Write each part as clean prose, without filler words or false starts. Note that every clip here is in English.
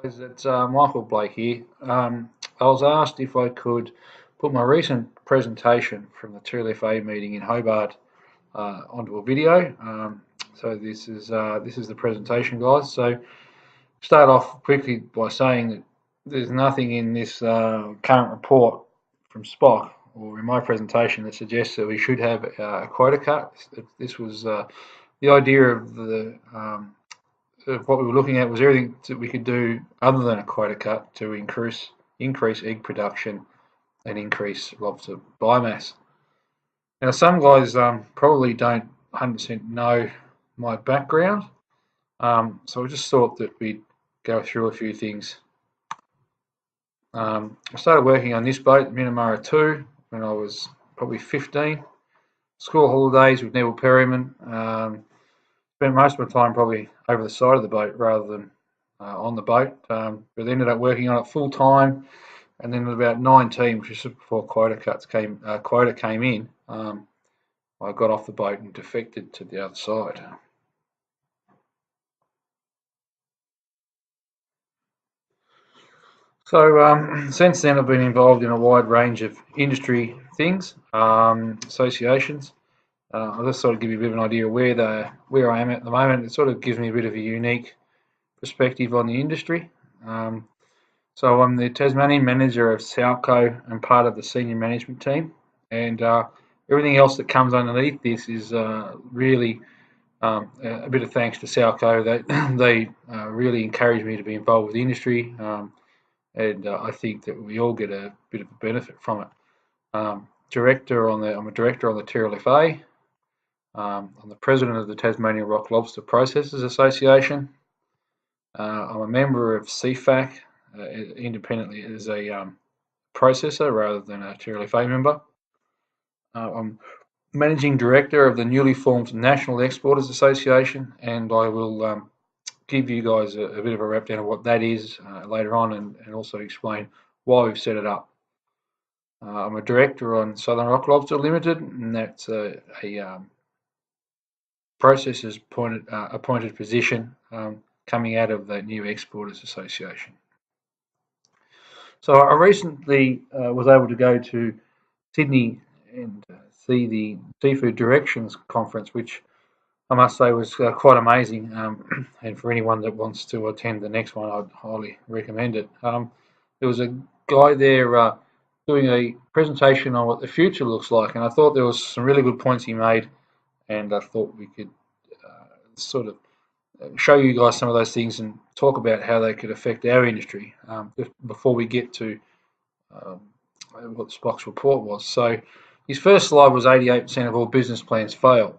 Guys, it's Michael Blake here. I was asked if I could put my recent presentation from the TLFA meeting in Hobart onto a video. So this is the presentation, guys. So start off quickly by saying that there's nothing in this current report from Spock or in my presentation that suggests that we should have a quota cut. This was the idea of what we were looking at was everything that we could do other than a quota cut to increase egg production and increase lobster biomass. Now, some guys probably don't 100% know my background, so I just thought that we'd go through a few things. I started working on this boat, Minamara 2, when I was probably 15. School holidays with Neville Perryman. Spent most of my time probably over the side of the boat rather than on the boat, but ended up working on it full time. And then at about 19, which is just before quota came in, I got off the boat and defected to the other side. So since then, I've been involved in a wide range of industry things, associations. I'll just sort of give you a bit of an idea of where I am at the moment. It sort of gives me a bit of a unique perspective on the industry. So I'm the Tasmanian manager of Salco and part of the senior management team, and everything else that comes underneath this is really a bit of thanks to Salco. They really encourage me to be involved with the industry, and I think that we all get a bit of a benefit from it. I'm a director on the TLFA. I'm the president of the Tasmanian Rock Lobster Processors Association. I'm a member of CFAC, independently as a processor rather than a TLFA member. I'm managing director of the newly formed National Exporters Association, and I will give you guys a bit of a wrap down of what that is later on, and also explain why we've set it up. I'm a director on Southern Rock Lobster Limited, and that's a processor's appointed position coming out of the new Exporters Association. So I recently was able to go to Sydney and see the Seafood Directions Conference, which I must say was quite amazing. And for anyone that wants to attend the next one, I'd highly recommend it. There was a guy there doing a presentation on what the future looks like, and I thought there was some really good points he made, and I thought we could sort of show you guys some of those things and talk about how they could affect our industry just before we get to what Spock's report was. So his first slide was 88% of all business plans fail.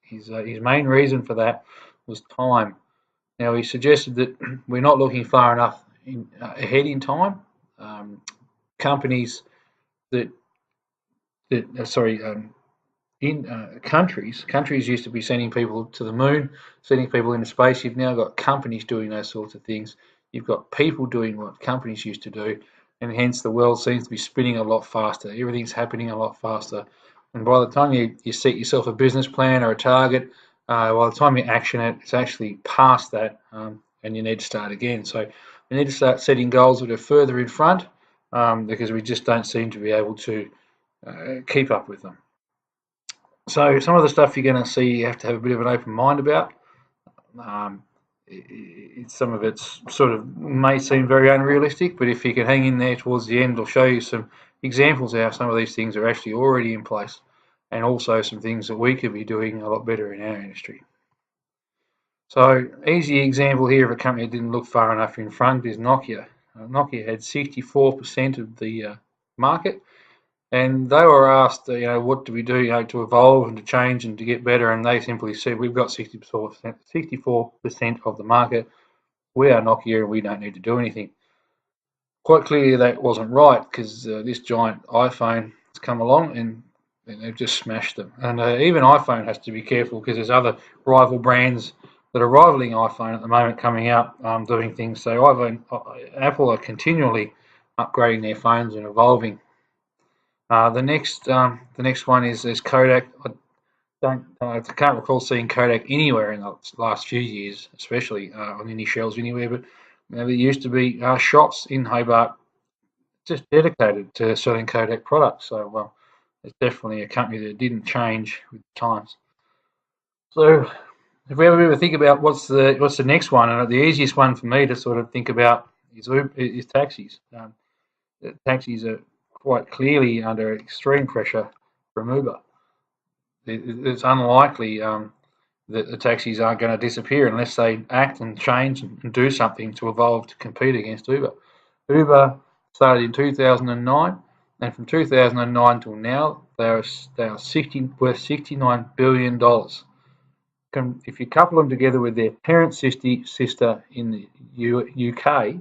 His main reason for that was time. Now, he suggested that we're not looking far enough ahead in time. Companies that in countries used to be sending people to the moon, sending people into space. You've now got companies doing those sorts of things. You've got people doing what companies used to do, and hence the world seems to be spinning a lot faster. Everything's happening a lot faster, and by the time you set yourself a business plan or a target, by the time you action it, it's actually past that, and you need to start again. So we need to start setting goals that are further in front, because we just don't seem to be able to keep up with them. So some of the stuff you're going to see, you have to have a bit of an open mind about. Some of it's sort of may seem very unrealistic, but if you can hang in there towards the end, I'll show you some examples of how some of these things are actually already in place, and also some things that we could be doing a lot better in our industry. So, easy example here of a company that didn't look far enough in front is Nokia. Nokia had 64% of the market. And they were asked, what do we do, to evolve and to change and to get better? And they simply said, we've got 64% of the market. We are Nokia and we don't need to do anything. Quite clearly that wasn't right, because this giant iPhone has come along and they've just smashed them. And even iPhone has to be careful, because there's other rival brands that are rivaling iPhone at the moment coming out doing things. So Apple are continually upgrading their phones and evolving. The next one is Kodak. I can't recall seeing Kodak anywhere in the last few years, especially on any shelves anywhere. But There used to be shops in Hobart just dedicated to selling Kodak products. So, well, it's definitely a company that didn't change with the times. So, if we ever think about what's the next one, and the easiest one for me to sort of think about is taxis. Taxis are quite clearly under extreme pressure from Uber. It's unlikely that the taxis aren't going to disappear unless they act and change and do something to evolve to compete against Uber. Uber started in 2009, and from 2009 till now, they are worth $69 billion. If you couple them together with their parent sister in the UK,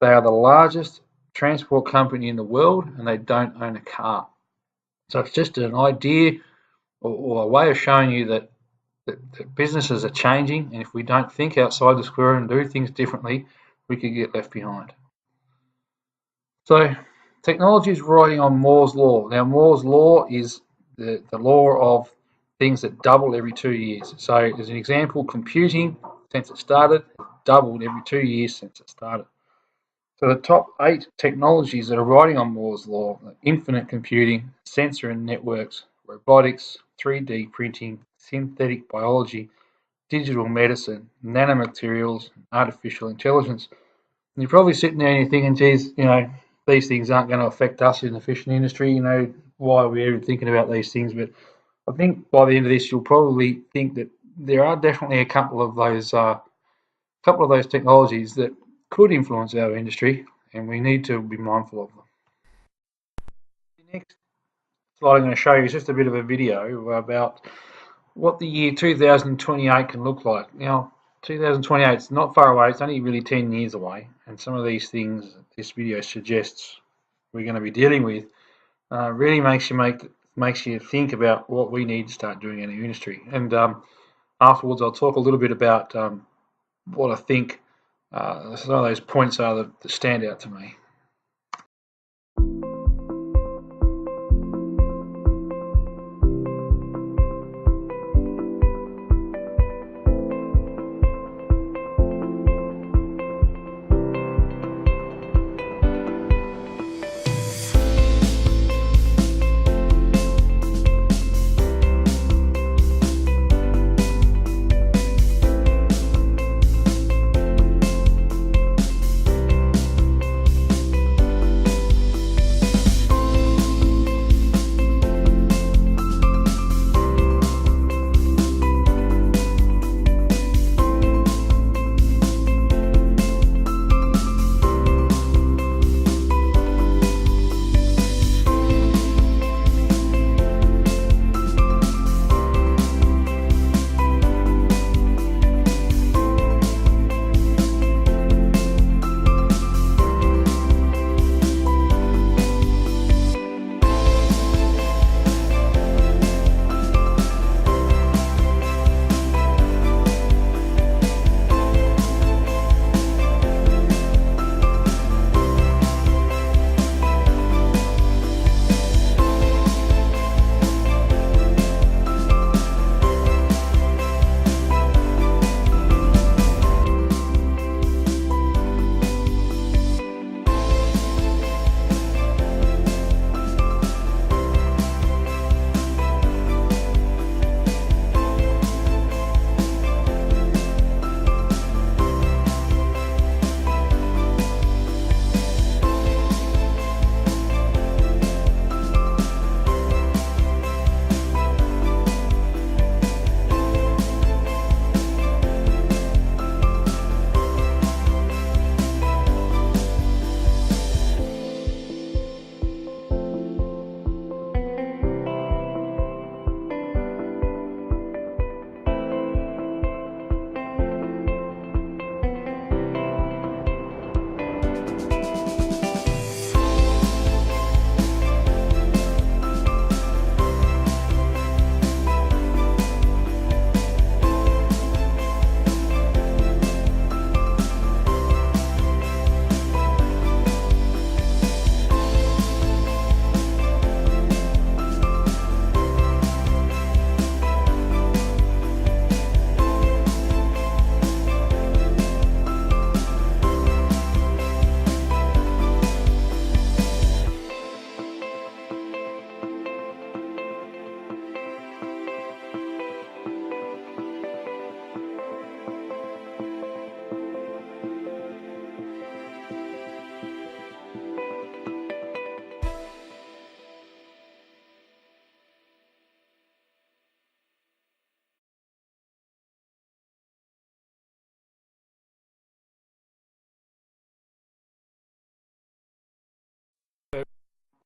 they are the largest transport company in the world, and they don't own a car. So it's just an idea or a way of showing you that businesses are changing, and if we don't think outside the square and do things differently, we could get left behind. So technology is riding on Moore's law. Now, Moore's law is the law of things that double every 2 years. So as an example, computing, since it started, doubled every 2 years since it started. So the top 8 technologies that are riding on Moore's law are infinite computing, sensor and networks, robotics, 3D printing, synthetic biology, digital medicine, nanomaterials, artificial intelligence. And you're probably sitting there and you're thinking, geez, these things aren't going to affect us in the fishing industry. Why are we even thinking about these things? But I think by the end of this, you'll probably think that there are definitely a couple of those technologies that could influence our industry, and we need to be mindful of them. The next slide I'm going to show you is just a bit of a video about what the year 2028 can look like. Now, 2028 is not far away, it's only really 10 years away, and some of these things this video suggests we're going to be dealing with really makes you think about what we need to start doing in the industry. And afterwards, I'll talk a little bit about what I think some of those points are that stand out to me.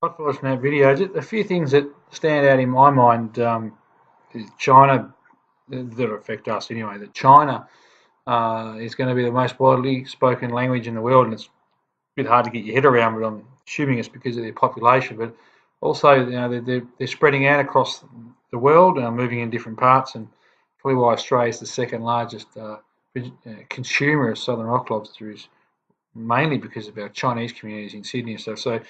Highlights from that video, just a few things that stand out in my mind. Is China, that affect us anyway. That China is going to be the most widely spoken language in the world, and it's a bit hard to get your head around, but I'm assuming it's because of their population. But also, they're spreading out across the world, moving in different parts, and probably why Australia is the second largest consumer of Southern Rock Lobster is mainly because of our Chinese communities in Sydney and stuff. So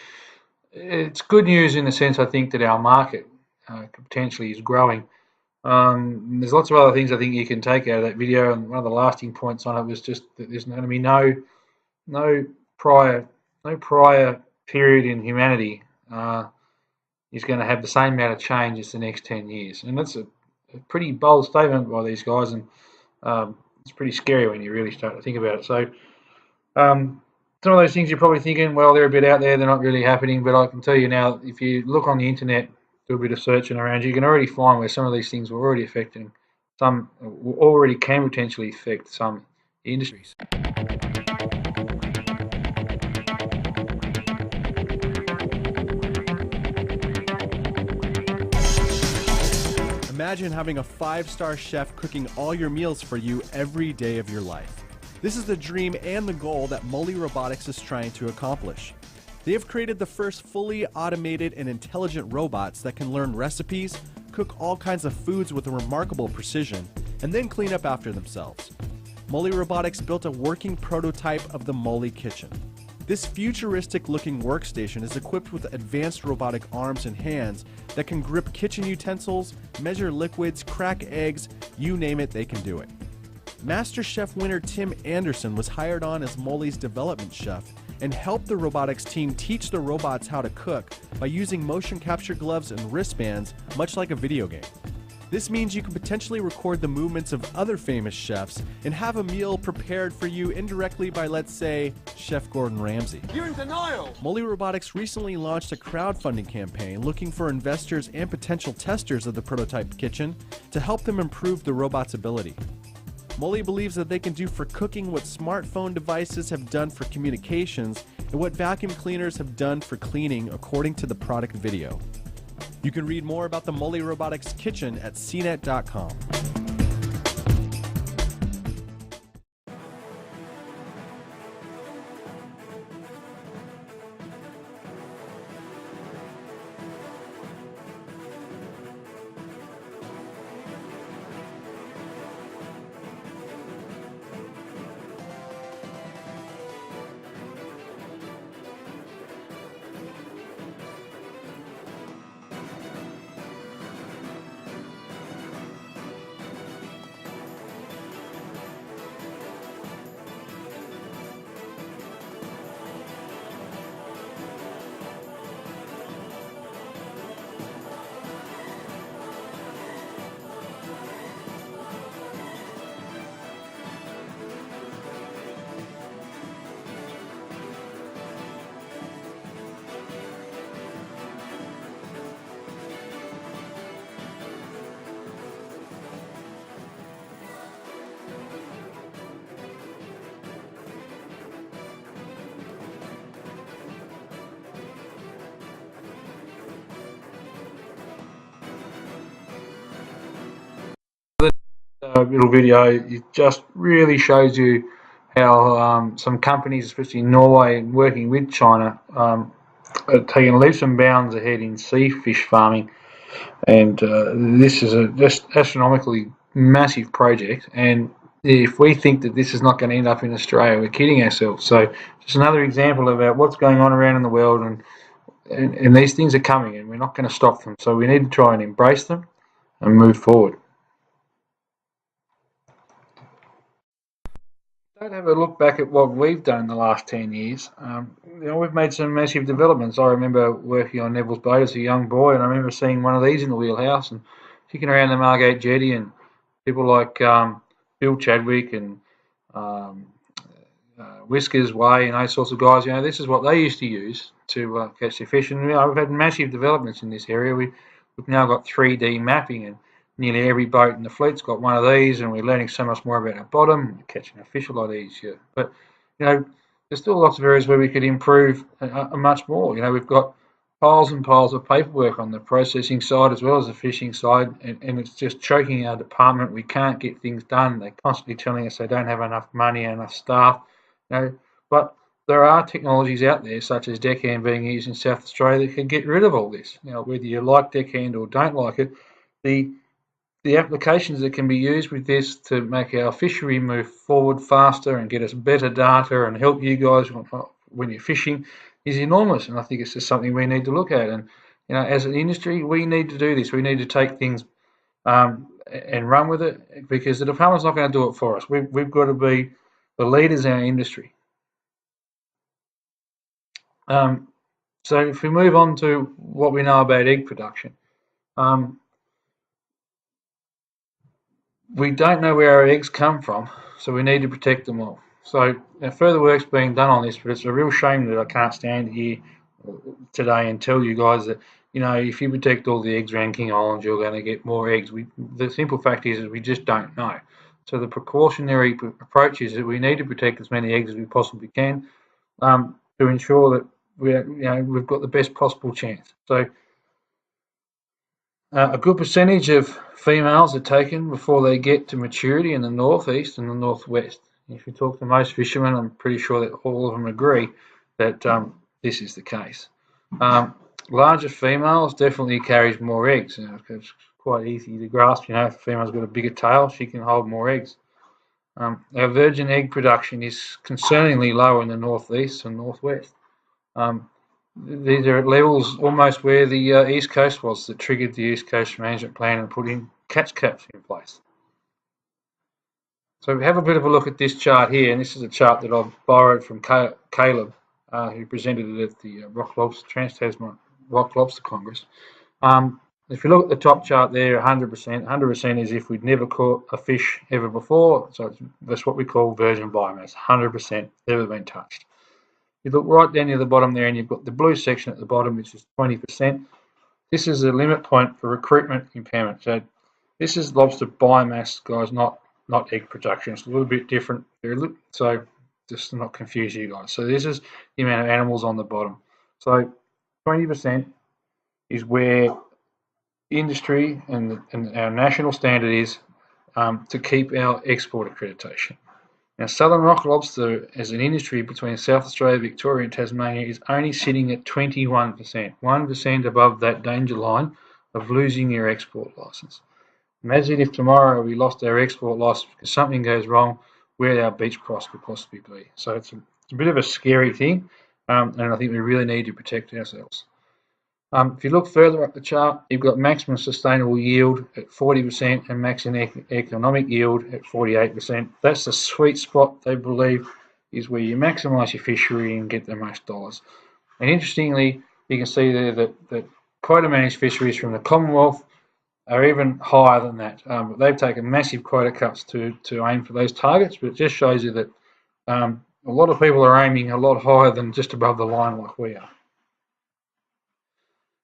it's good news in the sense, I think, that our market potentially is growing. There's lots of other things I think you can take out of that video, and one of the lasting points on it was just that there's going to be no prior period in humanity is going to have the same amount of change as the next 10 years, and that's a pretty bold statement by these guys, and it's pretty scary when you really start to think about it. So some of those things you're probably thinking, well, they're a bit out there, they're not really happening, but I can tell you now, if you look on the internet, do a bit of searching around, you can already find where some of these things were already affecting some, already can potentially affect some industries. Imagine having a 5-star chef cooking all your meals for you every day of your life. This is the dream and the goal that Mully Robotics is trying to accomplish. They have created the first fully automated and intelligent robots that can learn recipes, cook all kinds of foods with a remarkable precision, and then clean up after themselves. Mully Robotics built a working prototype of the Mully Kitchen. This futuristic-looking workstation is equipped with advanced robotic arms and hands that can grip kitchen utensils, measure liquids, crack eggs, you name it, they can do it. Master Chef winner Tim Anderson was hired on as Mully's development chef and helped the robotics team teach the robots how to cook by using motion capture gloves and wristbands, much like a video game. This means you can potentially record the movements of other famous chefs and have a meal prepared for you indirectly by, let's say, Chef Gordon Ramsay. You're in denial! Mully Robotics recently launched a crowdfunding campaign looking for investors and potential testers of the prototype kitchen to help them improve the robot's ability. Mully believes that they can do for cooking what smartphone devices have done for communications and what vacuum cleaners have done for cleaning, according to the product video. You can read more about the Mully Robotics Kitchen at cnet.com. Little video, it just really shows you how some companies, especially in Norway, working with China, are taking leaps and bounds ahead in sea fish farming, and this is a just astronomically massive project. And if we think that this is not going to end up in Australia, we're kidding ourselves. So just another example about what's going on around in the world, and these things are coming, and we're not going to stop them. So we need to try and embrace them and move forward. Don't have a look back at what we've done in the last 10 years. We've made some massive developments. I remember working on Neville's Boat as a young boy, and I remember seeing one of these in the wheelhouse and kicking around the Margate Jetty, and people like Bill Chadwick and Whiskers Way and those sorts of guys. This is what they used to use to catch their fish. And we've had massive developments in this area. We've now got 3D mapping, and nearly every boat in the fleet's got one of these, and we're learning so much more about our bottom, catching our fish a lot easier. But there's still lots of areas where we could improve much more. We've got piles and piles of paperwork on the processing side as well as the fishing side, and it's just choking our department. We can't get things done. They're constantly telling us they don't have enough money and enough staff. But there are technologies out there, such as deckhand being used in South Australia, that can get rid of all this. Whether you like deckhand or don't like it, the applications that can be used with this to make our fishery move forward faster and get us better data and help you guys when you're fishing is enormous. And I think it's just something we need to look at. And as an industry, we need to do this. We need to take things and run with it, because the department's not going to do it for us. We've got to be the leaders in our industry. So if we move on to what we know about egg production, we don't know where our eggs come from, so we need to protect them all. So further work's being done on this, but it's a real shame that I can't stand here today and tell you guys that, if you protect all the eggs around King Island, you're going to get more eggs. The simple fact is we just don't know. So the precautionary approach is that we need to protect as many eggs as we possibly can to ensure that we've got the best possible chance. So a good percentage of females are taken before they get to maturity in the northeast and the northwest. If you talk to most fishermen, I'm pretty sure that all of them agree that this is the case. Larger females definitely carries more eggs. It's quite easy to grasp. If a female's got a bigger tail, she can hold more eggs. Our virgin egg production is concerningly low in the northeast and northwest. These are at levels almost where the East Coast was, that triggered the East Coast Management Plan and put in catch caps in place. So we have a bit of a look at this chart here, and this is a chart that I've borrowed from Caleb, who presented it at the Trans-Tasman Rock Lobster Congress. If you look at the top chart there, 100% is if we'd never caught a fish ever before, so that's what we call virgin biomass, 100% never been touched. You look right down near the bottom there, and you've got the blue section at the bottom, which is 20%. This is a limit point for recruitment impairment. So this is lobster biomass, guys, not egg production. It's a little bit different. So just to not confuse you guys. So this is the amount of animals on the bottom. So 20% is where industry and our national standard is to keep our export accreditation. Now, Southern Rock Lobster as an industry between South Australia, Victoria and Tasmania is only sitting at 21%, 1% above that danger line of losing your export licence. Imagine if tomorrow we lost our export licence because something goes wrong, where our beach price could possibly be. So it's a bit of a scary thing, and I think we really need to protect ourselves. If you look further up the chart, you've got maximum sustainable yield at 40% and maximum economic yield at 48%. That's the sweet spot, they believe, is where you maximise your fishery and get the most dollars. And interestingly, you can see there that quota managed fisheries from the Commonwealth are even higher than that. But they've taken massive quota cuts to aim for those targets, but it just shows you that a lot of people are aiming a lot higher than just above the line like we are.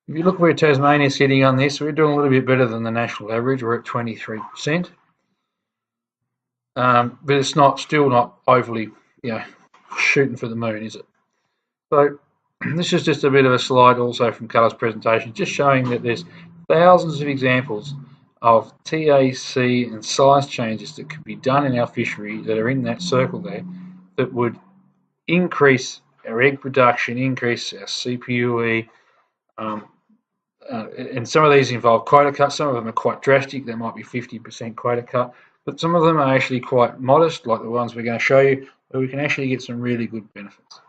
If you look where Tasmania is sitting on this, we're doing a little bit better than the national average. We're at 23%, but it's still not overly, shooting for the moon, is it? So this is just a bit of a slide also from Carla's presentation, just showing that there's thousands of examples of TAC and size changes that could be done in our fishery that are in that circle there that would increase our egg production, increase our CPUE, and some of these involve quota cuts. Some of them are quite drastic. There might be 50% quota cut, but some of them are actually quite modest, like the ones we're going to show you, where we can actually get some really good benefits.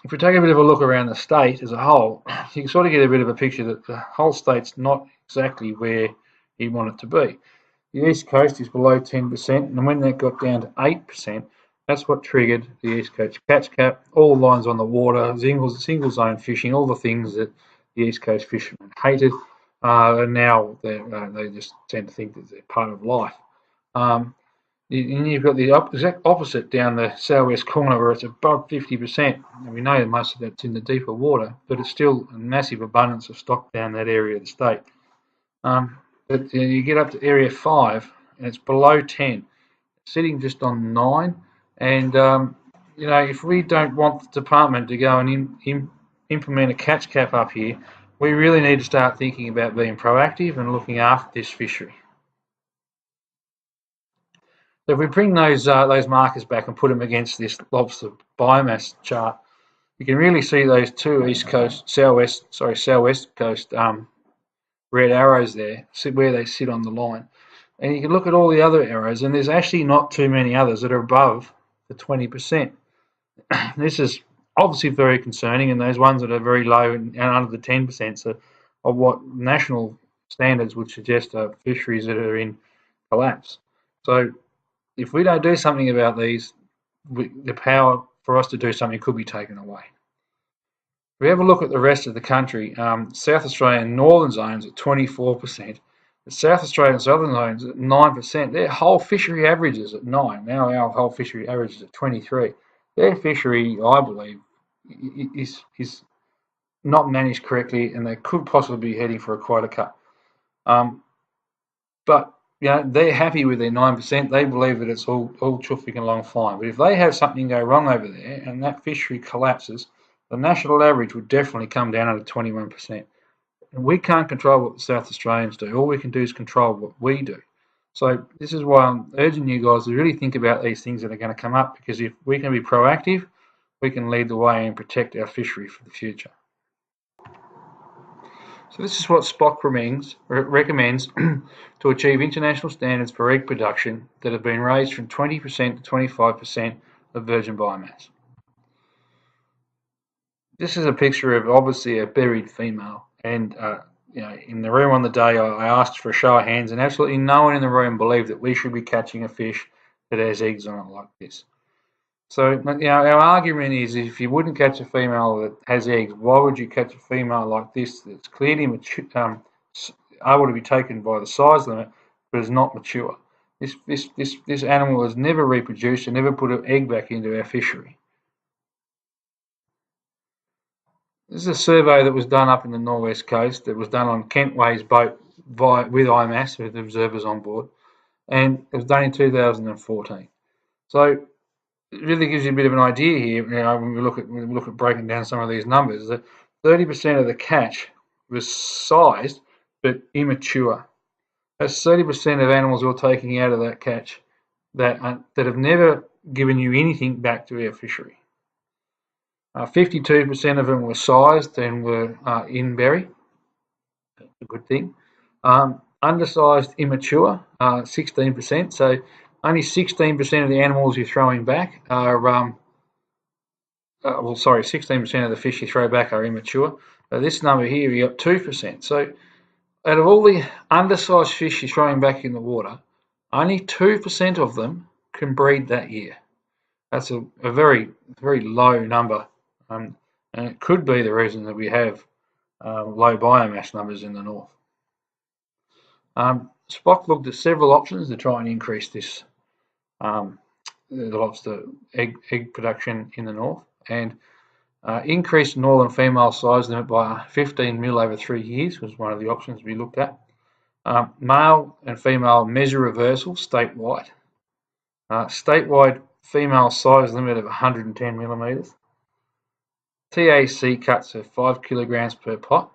If we take a bit of a look around the state as a whole, you can sort of get a bit of a picture that the whole state's not exactly where you want it to be. The East Coast is below 10%, and when that got down to 8%, that's what triggered the East Coast catch cap, all lines on the water, single zone fishing, all the things that the East Coast fishermen hated, and now they just tend to think that they're part of life. And you've got the exact opposite down the southwest corner where it's above 50%. And we know that most of that's in the deeper water, but it's still a massive abundance of stock down that area of the state. But you get up to area 5 and it's below 10, sitting just on 9. And if we don't want the department to go and implement a catch cap up here, we really need to start thinking about being proactive and looking after this fishery. So if we bring those markers back and put them against this lobster biomass chart, you can really see those two southwest coast red arrows there, where they sit on the line. And you can look at all the other arrows, and there's actually not too many others that are above the 20%. This is obviously very concerning, and those ones that are very low and under the 10% are what national standards would suggest are fisheries that are in collapse. So if we don't do something about these, the power for us to do something could be taken away. If we have a look at the rest of the country, South Australian northern zones at 24%, the South Australian southern zones at 9%. Their whole fishery averages at 9. Now our whole fishery averages at 23. Their fishery, I believe, is not managed correctly, and they could possibly be heading for a quota cut. But they're happy with their 9%. They believe that it's all chuffing along fine. But if they have something go wrong over there and that fishery collapses, the national average would definitely come down under 21%. And we can't control what the South Australians do. All we can do is control what we do. So this is why I'm urging you guys to really think about these things that are going to come up, because if we can be proactive, we can lead the way and protect our fishery for the future. So this is what SPOC recommends to achieve international standards for egg production that have been raised from 20% to 25% of virgin biomass. This is a picture of obviously a buried female, and in the room on the day I asked for a show of hands, and absolutely no one in the room believed that we should be catching a fish that has eggs on it like this. So our argument is, if you wouldn't catch a female that has eggs, why would you catch a female like this that's clearly able to be taken by the size limit, but is not mature? This animal has never reproduced and never put an egg back into our fishery. This is a survey that was done up in the northwest coast. That was done on Kent Way's boat with IMAS, with observers on board, and it was done in 2014. So it really gives you a bit of an idea here. When we look at breaking down some of these numbers, that 30% of the catch was sized but immature. That's 30% of animals you're taking out of that catch that have never given you anything back to our fishery. 52% of them were sized and were in berry. That's a good thing. Undersized, immature, 16%. So only 16% of the animals you're throwing back are, 16% of the fish you throw back are immature. This number here, you got 2%. So out of all the undersized fish you're throwing back in the water, only 2% of them can breed that year. That's a very, very low number. And it could be the reason that we have low biomass numbers in the north. SPOC looked at several options to try and increase this the lobster egg production in the north, and increased northern female size limit by 15 mil over 3 years was one of the options we looked at. Male and female measure reversal statewide. Statewide female size limit of 110 millimetres. TAC cuts of 5 kilograms per pot,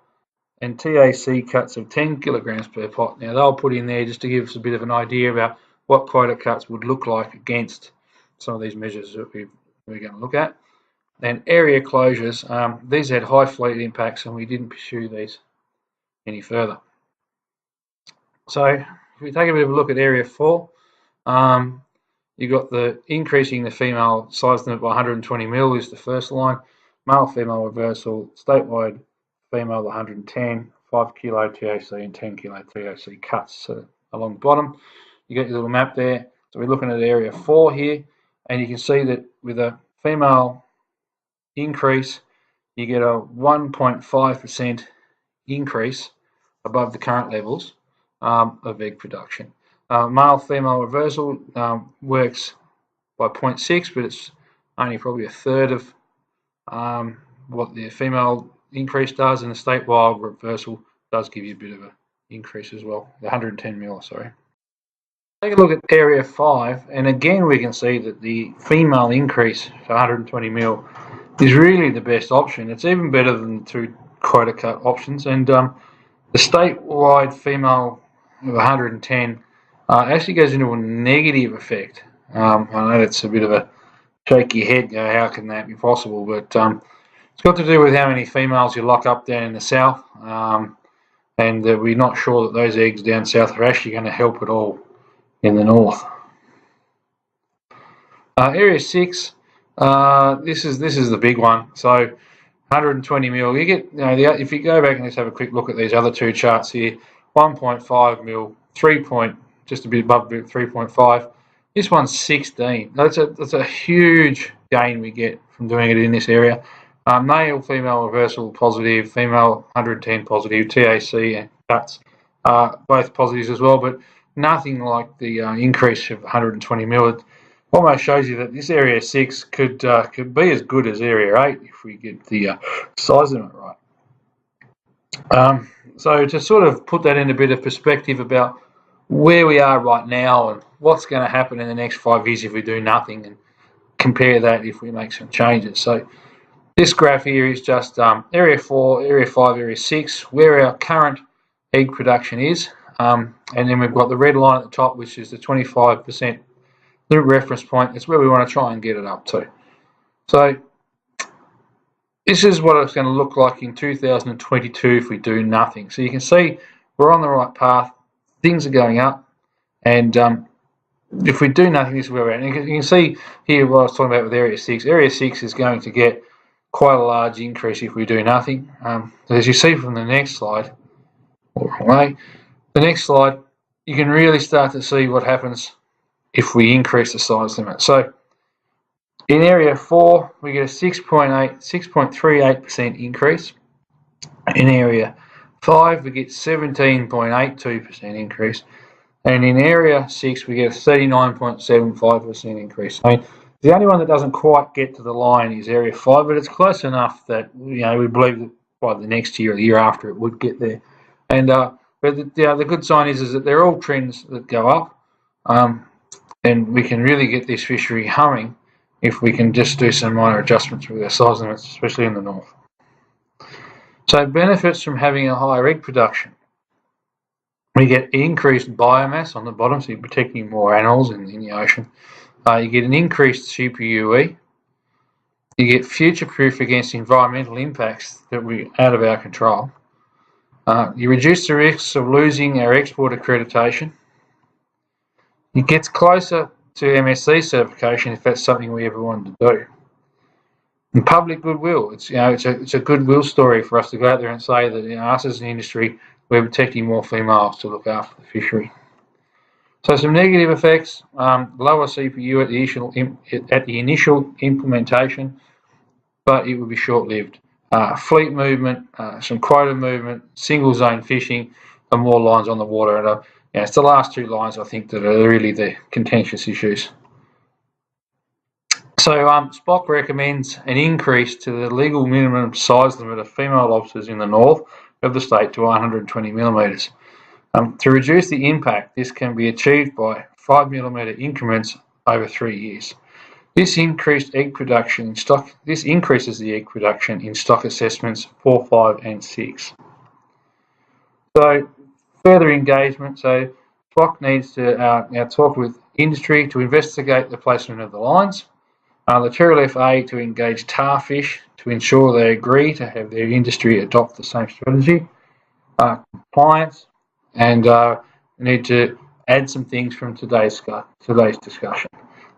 and TAC cuts of 10 kilograms per pot. Now they'll put in there just to give us a bit of an idea about what quota cuts would look like against some of these measures that we're going to look at. And area closures, these had high fleet impacts, and we didn't pursue these any further. So if we take a bit of a look at area 4, you've got the increasing the female size limit by 120 mil is the first line. Male-female reversal, statewide female 110, 5 kilo TAC and 10 kilo TAC cuts along the bottom. You get your little map there. So we're looking at area 4 here, and you can see that with a female increase, you get a 1.5% increase above the current levels of egg production. Male-female reversal works by 0.6, but it's only probably a third of what the female increase does, and the statewide reversal does give you a bit of an increase as well, the 110 mil, sorry. Take a look at area 5, and again we can see that the female increase for 120 mil is really the best option. It's even better than the 2 quota cut options. And the statewide female of 110 actually goes into a negative effect. I know that's a bit of a shake your head, how can that be possible? But it's got to do with how many females you lock up down in the south, and we're not sure that those eggs down south are actually going to help at all in the north. Area 6, this is the big one. So 120 mil. You get, if you go back and just have a quick look at these other 2 charts here, 1.5 mil, 3 point, just a bit above 3.5. This one's 16. That's a huge gain we get from doing it in this area. Male, female reversal positive, female 110 positive, TAC and cuts both positives as well, but nothing like the increase of 120 mil. It almost shows you that this area 6 could be as good as area 8 if we get the size of it right. So to sort of put that in a bit of perspective about where we are right now and what's going to happen in the next 5 years if we do nothing, and compare that if we make some changes. So this graph here is just area 4, area 5, area 6, where our current egg production is, and then we've got the red line at the top, which is the 25% limit reference point. It's where we want to try and get it up to. So this is what it's going to look like in 2022 if we do nothing. So you can see we're on the right path. Things are going up, and if we do nothing, this is where we're at. And you can see here what I was talking about with area 6. Area 6 is going to get quite a large increase if we do nothing. As you see from the next slide, the next slide, you can really start to see what happens if we increase the size limit. So in area 4, we get a 6.38% increase. In area 5, we get 17.82% increase. And in area 6, we get a 39.75% increase. I mean, the only one that doesn't quite get to the line is area 5, but it's close enough that we believe that by the next year or the year after it would get there. And but the good sign is that they're all trends that go up, and we can really get this fishery humming if we can just do some minor adjustments with our size limits, especially in the north. So benefits from having a higher egg production. We get increased biomass on the bottom, so you're protecting more animals in the ocean. You get an increased CPUE. You get future-proof against environmental impacts that we out of our control. You reduce the risks of losing our export accreditation. It gets closer to MSC certification if that's something we ever wanted to do. And public goodwill. It's a goodwill story for us to go out there and say that us as an industry, we're protecting more females to look after the fishery. So some negative effects: lower CPU at the initial implementation, but it will be short-lived. Fleet movement, some quota movement, single zone fishing, and more lines on the water. And it's the last 2 lines I think that are really the contentious issues. So Spock recommends an increase to the legal minimum size limit of female lobsters in the north of the state to 120 millimetres. To reduce the impact, this can be achieved by 5 millimetre increments over 3 years. This increases the egg production in stock assessments 4, 5 and 6. So further engagement. So Spock needs to now talk with industry to investigate the placement of the lines. The TRLFA to engage tar fish to ensure they agree to have their industry adopt the same strategy. Compliance, and need to add some things from today's discussion.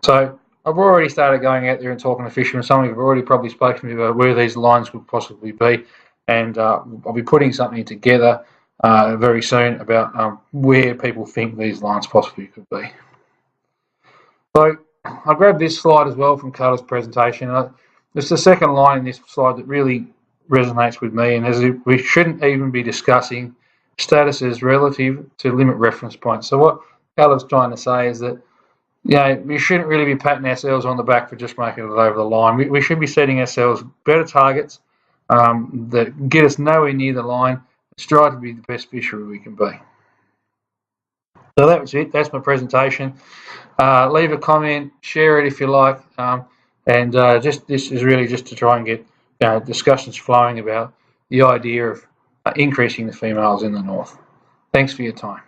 So I've already started going out there and talking to fishermen. Some of you have already probably spoken to me about where these lines could possibly be, and I'll be putting something together very soon about where people think these lines possibly could be. So I grabbed this slide as well from Carter's presentation. It's the second line in this slide that really resonates with me, and as we shouldn't even be discussing statuses relative to limit reference points. So what Carter's trying to say is that we shouldn't really be patting ourselves on the back for just making it over the line. We should be setting ourselves better targets that get us nowhere near the line, strive to be the best fishery we can be. So that was it. That's my presentation. Leave a comment, share it if you like, And just this is really just to try and get discussions flowing about the idea of increasing the females in the north. Thanks for your time.